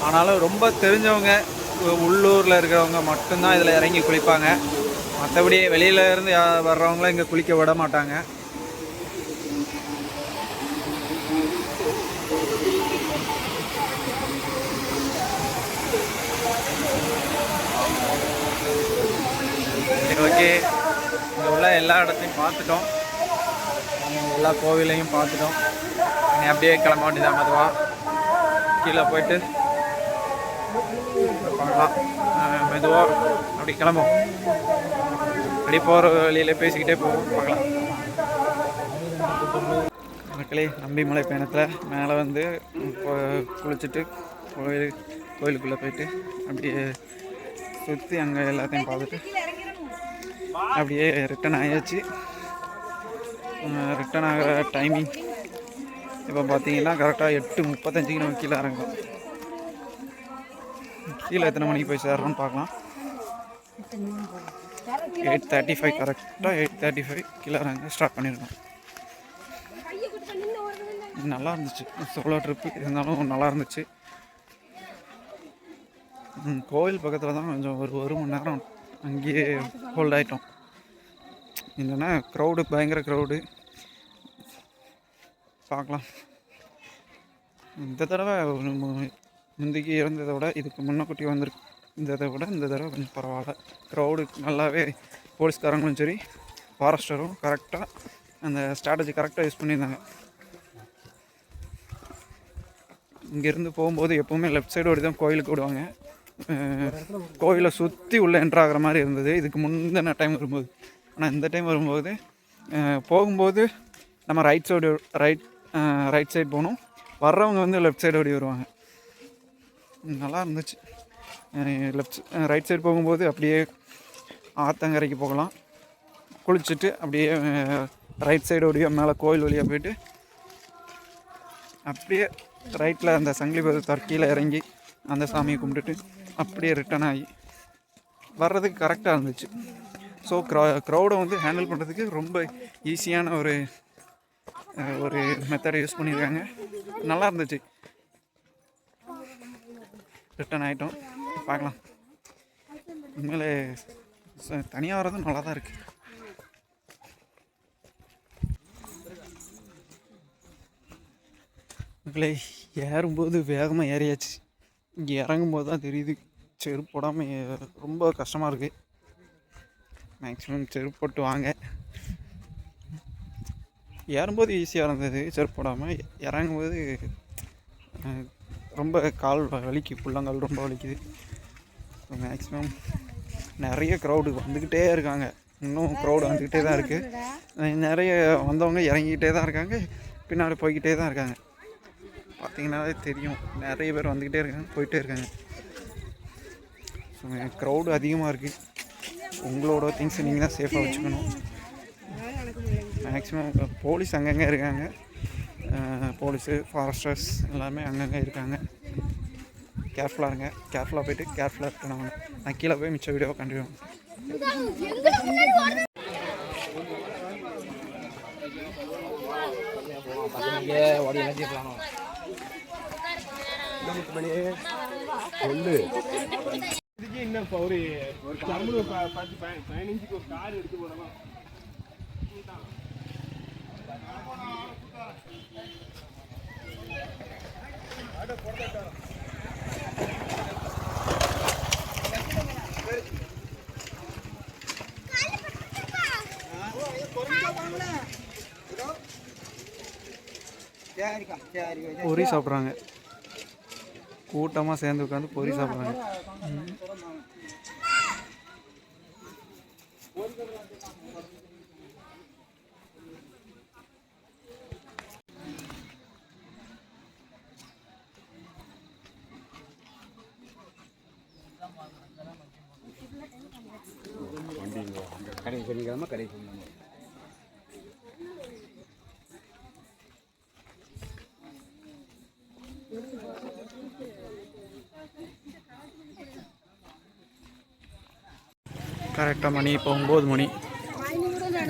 ஆனாலும் ரொம்ப தெரிஞ்சவங்க உள்ளூரில் இருக்கிறவங்க மட்டும்தான் இதில் இறங்கி குளிப்பாங்க. மற்றபடி வெளியில் இருந்து வர்றவங்களும் இங்கே குளிக்க விட மாட்டாங்க. ஓகே, இங்கே உள்ள எல்லா இடத்தையும் பார்த்துட்டோம், எல்லா கோவிலையும் பார்த்துட்டோம். இனி அப்படியே கிளம்ப வேண்டியதான். மெதுவாக கீழே போயிட்டு பார்க்கலாம். மெதுவாக அப்படி கிளம்பும். அப்படி போகிற வழியில் பேசிக்கிட்டே போவோம், பார்க்கலாம். மக்களே, நம்பிமலை பயணத்தில் மேலே வந்து குளிச்சுட்டு கோயிலுக்குள்ளே போயிட்டு அப்படியே சுற்றி அங்கே எல்லாத்தையும் பார்த்துட்டு அப்படியே ரிட்டன் ஆயாச்சு. ரிட்டன் ஆகிற டைமிங் இப்போ பார்த்தீங்கன்னா கரெக்டாக 8:35 நம்ம கீழே இறங்கலாம். கீழே எத்தனை மணிக்கு போய் சேர்றோன்னு பார்க்கலாம். 8:35 கரெக்டாக 8:35 கீழே இறங்க ஸ்டார்ட் பண்ணியிருக்கோம். நல்லா இருந்துச்சு சோலோ ட்ரிப்பு, இருந்தாலும் நல்லா இருந்துச்சு. கோவில் பக்கத்தில் தான் கொஞ்சம் ஒரு மணி நேரம் அங்கேயே ஹோல்ட் ஆகிட்டோம். இல்லைன்னா க்ரௌடு, பயங்கர க்ரௌடு. பார்க்கலாம். இந்த தடவை முந்திக்கு இருந்ததை விட இதுக்கு முன்னக்குட்டி வந்திருந்ததை விட இந்த தடவை கொஞ்சம் பரவாயில்ல. க்ரௌடு நல்லாவே, போலீஸ்காரங்களும் சரி ஃபாரஸ்டரும் கரெக்டாக அந்த ஸ்ட்ராட்டஜி கரெக்டாக யூஸ் பண்ணியிருந்தாங்க. இங்கேருந்து போகும்போது எப்போவுமே லெஃப்ட் சைடு ஓடி தான் கோயிலுக்கு விடுவாங்க. கோயிலை சுற்றி உள்ளே என்ட்ராகிற மாதிரி இருந்தது இதுக்கு முந்தின டைம் வரும்போது. ஆனால் இந்த டைம் வரும்போது போகும்போது நம்ம ரைட் சைடு போகணும், வர்றவங்க வந்து லெஃப்ட் சைடு ஓடி வருவாங்க. நல்லா இருந்துச்சு. ரைட் சைடு போகும்போது அப்படியே ஆத்தங்கரைக்கு போகலாம், குளிச்சுட்டு அப்படியே ரைட் சைடு ஓடியா மேலே கோயில் வழியாக போயிட்டு அப்படியே ரைட்டில் அந்த சங்கிலி தர்க்கியில் இறங்கி அந்த சாமியை கும்பிட்டுட்டு அப்படியே ரிட்டன் ஆகி வர்றதுக்கு கரெக்டாக இருந்துச்சு. ஸோ க்ரௌடை வந்து ஹேண்டில் பண்ணுறதுக்கு ரொம்ப ஈஸியான ஒரு மெத்தடை யூஸ் பண்ணியிருக்காங்க. நல்லா இருந்துச்சு. ரிட்டன் ஆகிட்டோம். பார்க்கலாம். உண்மையிலே தனியாக வர்றதும் நல்லா தான் இருக்குது. உங்களே ஏறும்போது வேகமாக ஏறியாச்சு. இங்கே இறங்கும்போது தான் தெரியுது செருப்பு போடாமல் ரொம்ப கஷ்டமாக இருக்குது. மேக்ஸிமம் செருப்பு போட்டு வாங்க. ஏறும்போது ஈஸியாக இருந்தது செருப்பு போடாமல், இறங்கும்போது ரொம்ப கால் வலிக்கு, புள்ளங்கால் ரொம்ப வலிக்குது. மேக்ஸிமம் நிறைய க்ரௌடு வந்துக்கிட்டே இருக்காங்க. இன்னும் க்ரௌடு வந்துக்கிட்டே தான் இருக்குது. நிறைய வந்தவங்க இறங்கிக்கிட்டே தான் இருக்காங்க, பின்னாடி போய்கிட்டே தான் இருக்காங்க. பார்த்திங்கனாலே தெரியும், நிறைய பேர் வந்துக்கிட்டே இருக்காங்க, போயிட்டே இருக்காங்க. ஸோ க்ரௌடு அதிகமாக இருக்குது. உங்களோட திங்ஸை நீங்கள் தான் சேஃபாக வச்சுக்கணும். மேக்ஸிமம் போலீஸ் அங்கங்கே இருக்காங்க. போலீஸு, ஃபாரஸ்டர்ஸ் எல்லாமே அங்கங்கே இருக்காங்க. கேர்ஃபுல்லாக இருங்க. கேர்ஃபுல்லாக போய்ட்டு கேர்ஃபுல்லாக இருக்கணும். நான் கீழே போய் மிச்ச வீடியோவை கண்டினியூ. இன்னும் ஒரு 15 ஒரு கார் எடுத்து போடலாம். பொரி சாப்பிட்றாங்க, கூட்டமாக சேர்ந்து உட்காந்து பொரி சாப்பிட்றாங்க. சனிக்கிழமை கடை சொன்னாங்க. கரெக்டாக மணி இப்போ 9 மணி.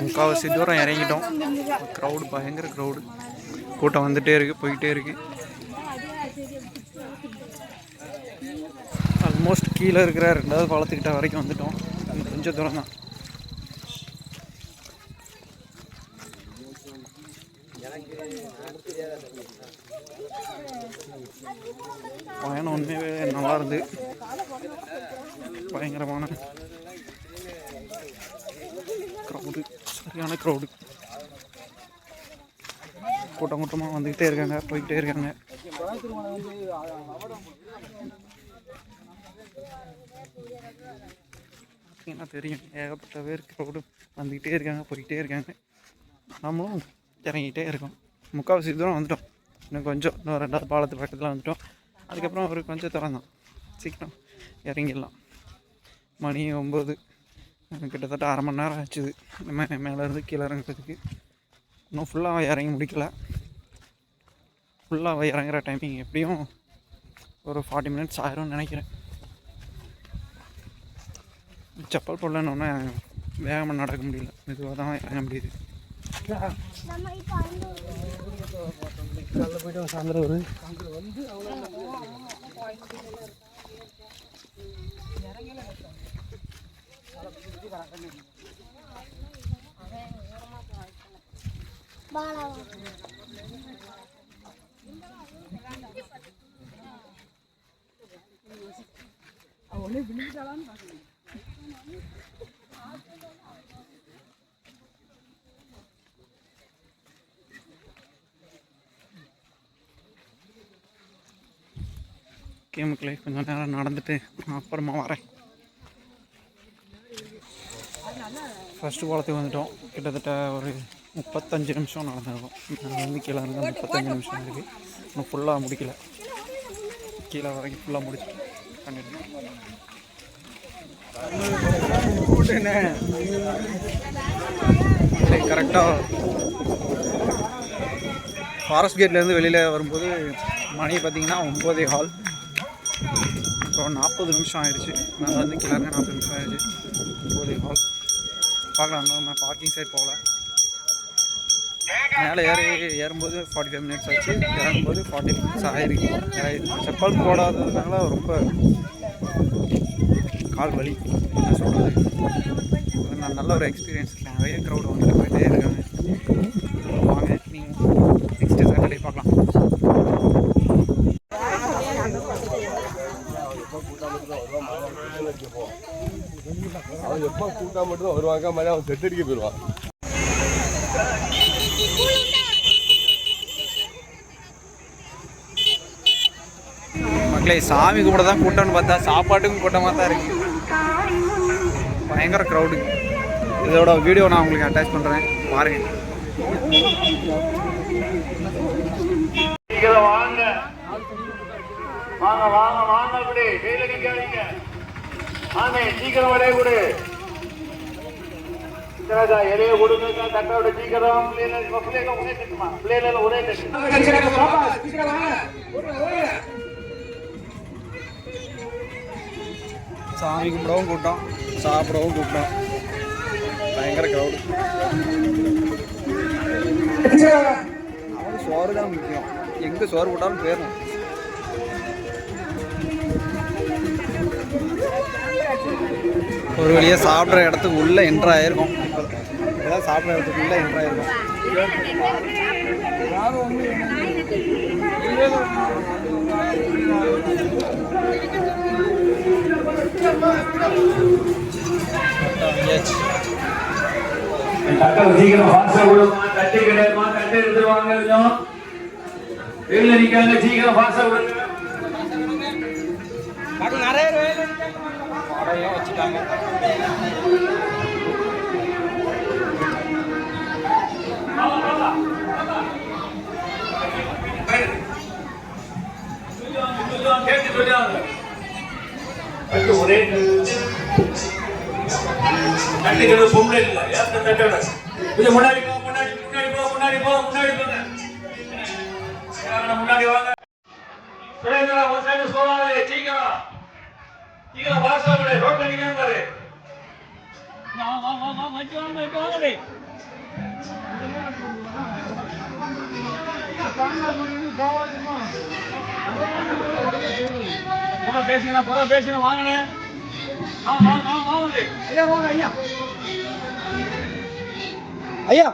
முக்கால்வாசி தூரம் இறங்கிட்டோம். க்ரௌடு, பயங்கர க்ரௌடு. கூட்டம் வந்துகிட்டே இருக்குது, போய்கிட்டே இருக்குது. ஆல்மோஸ்ட் கீழே இருக்கிற 2வது பாலத்துக்கிட்ட வரைக்கும் வந்துட்டோம். கொஞ்சம் தூரம் தான். பயணம் உண்மையாகவே நல்லா இருந்து, பயங்கரமான க்ரௌடு, சரியான க்ரௌடு. கூட்டம் கூட்டமாக வந்துக்கிட்டே இருக்காங்க, போய்கிட்டே இருக்காங்க. பார்த்தீங்கன்னா தெரியும், ஏகப்பட்ட பேர் க்ரௌடு வந்துக்கிட்டே இருக்காங்க, போய்கிட்டே இருக்காங்க. நம்மளும் இறங்கிட்டே இருக்கோம். முக்கால்வாசி தூரம் வந்துட்டோம். இன்னும் கொஞ்சம், இன்னும் 2வது பாலத்து பக்கத்தில் வந்துட்டோம். அதுக்கப்புறம் ஒரு கொஞ்சம் தூரம் தான், சீக்கிரம் இறங்கிடலாம். மணி 9, கிட்டத்தட்ட அரை மணி நேரம் ஆச்சுது மேலேருந்து கீழே இறங்குறதுக்கு. இன்னும் ஃபுல்லாக இறங்கி முடிக்கலை. ஃபுல்லாக இறங்குற டைமிங் எப்படியும் ஒரு 40 மினிட்ஸ் ஆயிரும்னு நினைக்கிறேன். செப்பல் போடலன்னொன்னே வேகமாக நடக்க முடியல, மெதுவாக தான் இறங்க முடியுது. போய்ட்டு சாயந்தரம் ஒரு கேமுக்குள்ளே கொஞ்சம் நேரம் நடந்துட்டு அப்புறமா வரேன். ஃபஸ்ட்டு பாலத்துக்கு வந்துட்டோம். கிட்டத்தட்ட ஒரு 35 நிமிஷம் நடந்திருக்கும். வந்து கீழே இருந்து 35 நிமிஷம் இருக்குது. இன்னும் ஃபுல்லாக முடிக்கல. கீழே வரைக்கும் ஃபுல்லாக முடிச்சுட்டு பண்ணிட்டோம். கரெக்டாக ஃபாரஸ்ட் கேட்லேருந்து வெளியில் வரும்போது மணி பார்த்திங்கன்னா 9:15. இப்போ 40 நிமிஷம் ஆகிடுச்சு. நான் வந்து கீழே 40 நிமிஷம் ஆகிடுச்சு. 9:15 பார்க்கலாம். இன்னும் பார்க்கிங் சைட் போகல. மேலே ஏறும்போது 45 மினிட்ஸ் ஆச்சு, இறங்கும்போது 40 மினிட்ஸ் ஆகிருக்கு. செப்பல் போடாததுனால ரொம்ப கால் வலி, என்ன சொல்கிறது. நல்ல ஒரு எக்ஸ்பீரியன்ஸ். நிறைய க்ரௌடு வந்துட்டு போயிட்டே இருக்காங்க. வாங்க, நீங்கள் நெக்ஸ்ட்டு சாட்டர்டே பார்க்கலாம். அவன் எப்போ கூட்டா மட்டும் தான் வருவாங்க, மாதிரி அவன் செட்டடிக்க போயிடுவான். மக்களே, சாமி கும்பிட தான் கூட்டம்னு பார்த்தா சாப்பாட்டுக்கும் கூட்டமாக தான் இருக்குது. பயங்கர க்ரௌடு. இதோட வீடியோ நான் உங்களுக்கு அட்டாச் பண்ணுறேன், பாருங்கள். வாங்க வாங்க வாங்க வாங்க, இப்படி வெயில நிக்காதீங்க. ஆமே, சீக்கிரம் வரைய கொடு. இலைய கொடுங்க, தட்டோட சீக்கிரம். பிள்ளைகளை ஒரே தட்டுமா, பிள்ளைகளை ஒரே தட்டு. சாமி கும்பிடவும் கூட்டம், சாப்பிடவும் கூட்டம். பயங்கர க்ரௌடு. அவனுக்கு சோறு தான் முக்கியம். எங்கே சோறு போட்டாலும் போயிடணும். ஒரு வழியாக சாப்பிட்ற இடத்துக்கு உள்ளே என்ட்ரு ஆகிருக்கும். இப்போதான் சாப்பிட்ற இடத்துக்கு உள்ளே என்ட்ரு ஆகிருக்கும். சீக்கிரம் ஃபாஸ்டா விடுமா, தட்டி கிடையாதுமா, தட்டி எடுத்துருவாங்க. கொஞ்சம் வெயில நிக்காங்க, சீக்கிரம் ஃபாஸ்டா விடுங்க. நிறைய படையும் வச்சுட்டாங்க. ஒரே தட்டுக்கிறது பொம்பளை இல்லை ஏற்ற தட்டோட கொஞ்சம் முன்னாடி போ முன்னாடி முன்னாடி போ முன்னாடி போ முன்னாடி போங்க முன்னாடி வாங்க சுரேந்திரா ஒரு சைடு போவாங்க சீக்கிரம் சீக்கிரம் வாசல் ரோட்ல நிக்க பாரு பேசினா வாங்கினே ஐயா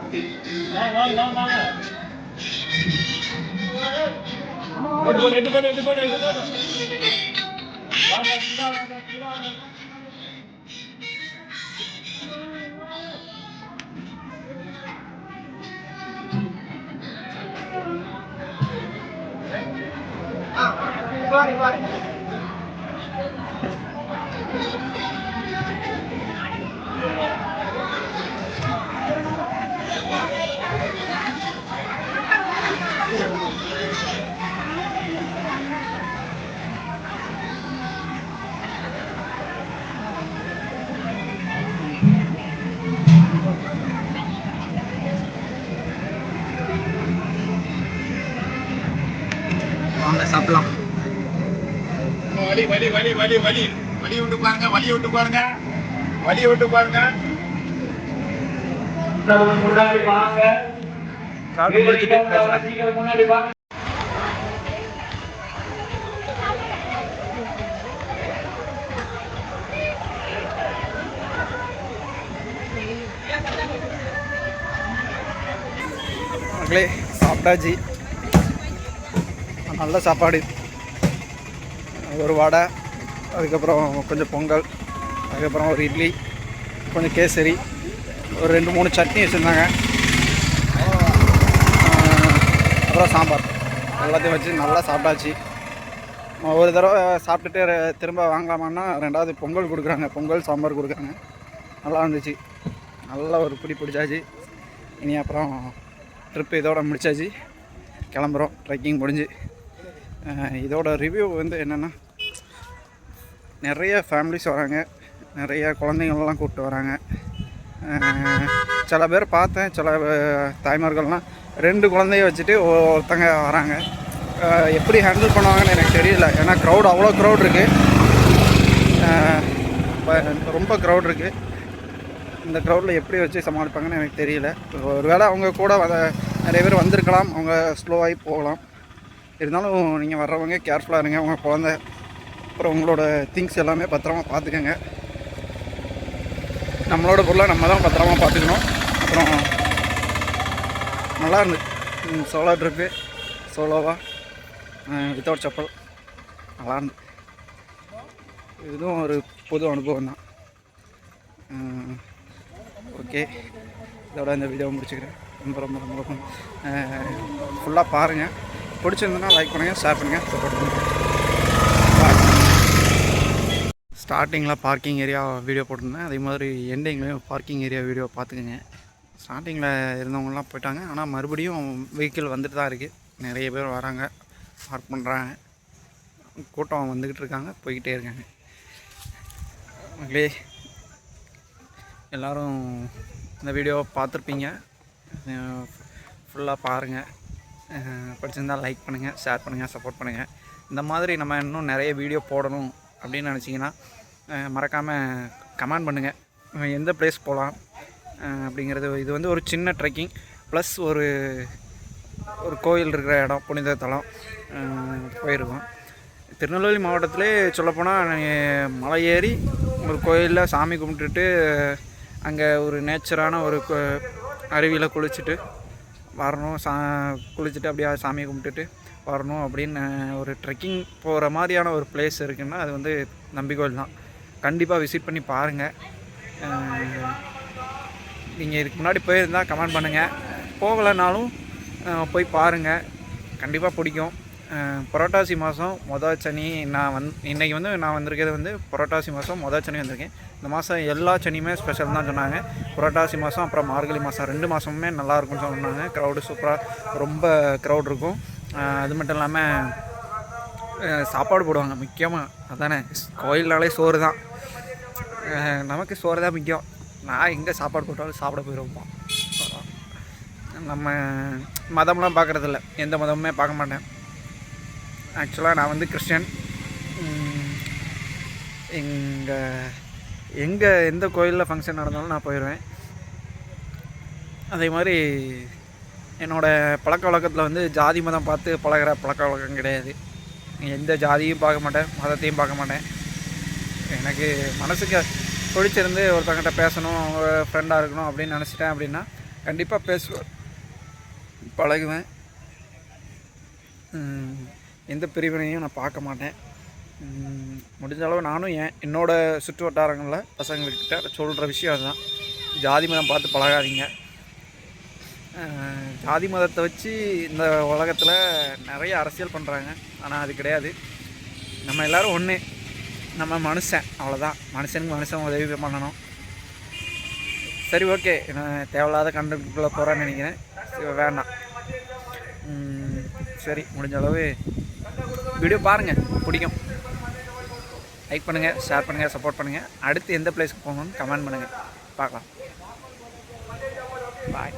வாங்க சாப்பிடலாம். வலி வலி வலி வலி வலி வலி விட்டு பாருங்க வலி விட்டு பாருங்க வலி விட்டு பாருங்க முன்னாடி வாங்க முன்னாடி வாங்க மக்களே சாப்பிட்டாச்சு. நல்ல சாப்பாடு, ஒரு வடை, அதுக்கப்புறம் கொஞ்சம் பொங்கல், அதுக்கப்புறம் ஒரு இட்லி, கொஞ்சம் கேசரி, ஒரு 2-3 சட்னி வச்சுருந்தாங்க, அப்புறம் சாம்பார் எல்லாத்தையும் வச்சு நல்லா சாப்பிட்டாச்சு. ஒரு தடவை சாப்பிட்டுட்டு திரும்ப வாங்கலாமான்னா 2வது பொங்கல் கொடுக்குறாங்க, பொங்கல் சாம்பார் கொடுக்குறாங்க. நல்லா இருந்துச்சு, நல்லா ஒரு பிடிச்சாச்சு. இனி அப்புறம் ட்ரிப்பு இதோட முடிச்சாச்சு, கிளம்புறோம். ட்ரெக்கிங் முடிஞ்சு இதோட ரிவ்யூ வந்து என்னென்னா, நிறைய ஃபேமிலிஸ் வராங்க, நிறைய குழந்தைங்களெலாம் கூப்பிட்டு வராங்க. சில பேர் பார்த்தேன், சில தாய்மார்கள்லாம் 2 குழந்தைய வச்சுட்டு ஒருத்தங்க வராங்க. எப்படி ஹேண்டில் பண்ணுவாங்கன்னு எனக்கு தெரியல. ஏன்னா க்ரௌட், அவ்வளோ க்ரௌட் இருக்குது, ரொம்ப க்ரௌட் இருக்குது. இந்த க்ரௌடில் எப்படி வச்சு சமாளிப்பாங்கன்னு எனக்கு தெரியல. ஒரு வேளை அவங்க கூட நிறைய பேர் வந்திருக்கலாம், அவங்க ஸ்லோவாகி போகலாம். இருந்தாலும் நீங்கள் வர்றவங்க கேர்ஃபுல்லாக இருங்க. உங்கள் குழந்தை அப்புறம் உங்களோட திங்ஸ் எல்லாமே பத்திரமா பார்த்துக்கோங்க. நம்மளோட பொருளை நம்ம தான் பத்திரமா பார்த்துக்கணும். அப்புறம் நல்லா இருந்து சோலோ ட்ரிப்பு, சோலோவாக வித்தவுட் செப்பல் நல்லா இருந்து. இதுவும் ஒரு புது அனுபவம் தான். ஓகே, இதோட இந்த வீடியோ முடிச்சுக்கிறேன். ரொம்ப ஃபுல்லாக பாருங்கள். பிடிச்சிருந்ததுன்னா லைக் பண்ணுங்கள், ஷேர் பண்ணுங்கள், சப்போர்ட் பண்ணுங்கள். ஸ்டார்டிங்கில் பார்க்கிங் ஏரியா வீடியோ போட்டிருந்தேன், அதே மாதிரி எண்டிங்லேயும் பார்க்கிங் ஏரியா வீடியோ பார்த்துக்குங்க. ஸ்டார்டிங்கில் இருந்தவங்கலாம் போயிட்டாங்க, ஆனால் மறுபடியும் வெஹிக்கிள் வந்துட்டு தான் இருக்குது. நிறைய பேர் வராங்க, பார்க் பண்ணுறாங்க, கூட்டம் வந்துக்கிட்டு இருக்காங்க, போய்கிட்டே இருக்காங்க. மக்களே, எல்லோரும் இந்த வீடியோவை பார்த்துருப்பீங்க, ஃபுல்லாக பாருங்கள். பிடிச்சிருந்தால் லைக் பண்ணுங்கள், ஷேர் பண்ணுங்கள், சப்போர்ட் பண்ணுங்கள். இந்த மாதிரி நம்ம இன்னும் நிறைய வீடியோ போடணும் அப்படின்னு நினச்சிங்கன்னா மறக்காமல் கமெண்ட் பண்ணுங்கள். எந்த பிளேஸ் போகலாம் அப்படிங்கிறது. இது வந்து ஒரு சின்ன ட்ரெக்கிங் ப்ளஸ் ஒரு கோயில் இருக்கிற இடம், புனித தலம் போயிருக்கோம். திருநெல்வேலி மாவட்டத்திலே சொல்லப்போனால் மலை ஏறி ஒரு கோயிலில் சாமி கும்பிட்டுட்டு அங்கே ஒரு நேச்சரான ஒரு அருவியில் குளிச்சுட்டு வரணும், குளிச்சுட்டு அப்படியே சாமியை கும்பிட்டுட்டு வரணும் அப்படின்னு ஒரு ட்ரெக்கிங் போகிற மாதிரியான ஒரு பிளேஸ் இருக்குதுன்னா அது வந்து நம்பிக்கோயில் தான். கண்டிப்பாக விசிட் பண்ணி பாருங்கள். நீங்கள் இதுக்கு முன்னாடி போயிருந்தால் கமெண்ட் பண்ணுங்கள், போகலைனாலும் போய் பாருங்கள், கண்டிப்பாக பிடிக்கும். புரட்டாசி மாதம் மொதல் சனி இன்றைக்கி வந்து நான் வந்திருக்கிறது வந்து புரட்டாசி மாதம் மொதல் சனி வந்திருக்கேன். இந்த மாதம் எல்லா சனியுமே ஸ்பெஷல் தான் சொன்னாங்க. புரட்டாசி மாதம் அப்புறம் மார்கழி மாதம் 2 மாதமுமே நல்லாயிருக்கும்னு சொன்னாங்க. க்ரௌடு சூப்பராக, ரொம்ப க்ரௌட் இருக்கும். அது மட்டும் இல்லாமல் சாப்பாடு போடுவாங்க, முக்கியமாக அதானே, கோயில்னாலே சோறு தான். நமக்கு சோறு தான் முக்கியம். நான் எங்கே சாப்பாடு போட்டாலும் சாப்பிட போயிடுவோம்ப்பா. நம்ம மதம்லாம் பார்க்குறதில்ல, எந்த மதமுமே பார்க்க மாட்டேன். ஆக்சுவலாக நான் வந்து கிறிஸ்டியன். எங்கே எந்த கோயிலில் ஃபங்க்ஷன் நடந்தாலும் நான் போயிடுவேன். அதே மாதிரி என்னோடய பழக்க வழக்கத்தில் வந்து ஜாதி மதம் பார்த்து பழகிற பழக்க வழக்கம் கிடையாது. எந்த ஜாதியும் பார்க்க மாட்டேன், மதத்தையும் பார்க்க மாட்டேன். எனக்கு மனசுக்கு பிடிச்சிருந்து ஒருத்தங்கிட்ட பேசணும், அவங்க ஃப்ரெண்டாக இருக்கணும் அப்படின்னு நினச்சிட்டேன் அப்படின்னா கண்டிப்பாக பேசுவேன், பழகுவேன். எந்த பிரிவினையும் நான் பார்க்க மாட்டேன். முடிஞ்ச அளவு நானும் என்னோடய சுற்று வட்டாரங்களில் பசங்கள்கிட்ட சொல்கிற விஷயம் அதுதான். ஜாதி மதம் பார்த்து பழகாதீங்க. ஜாதி மதத்தை வச்சு இந்த உலகத்தில் நிறைய அரசியல் பண்ணுறாங்க. ஆனால் அது கிடையாது. நம்ம எல்லோரும் ஒன்று, நம்ம மனுஷன், அவ்வளோதான். மனுஷனுக்கு மனுஷன் உதவி பண்ணணும். சரி, ஓகே. நான் தேவையில்லாத கண்டென்ட்டுக்குள்ளே போகிறேன்னு நினைக்கிறேன். வேண்டாம். சரி, முடிஞ்ச அளவு வீடியோ பாருங்கள், பிடிக்கும். லைக் பண்ணுங்கள், ஷேர் பண்ணுங்கள், சப்போர்ட் பண்ணுங்கள். அடுத்து எந்த பிளேஸ்க்கு போகணுன்னு கமெண்ட் பண்ணுங்கள், பார்க்கலாம். பாய்.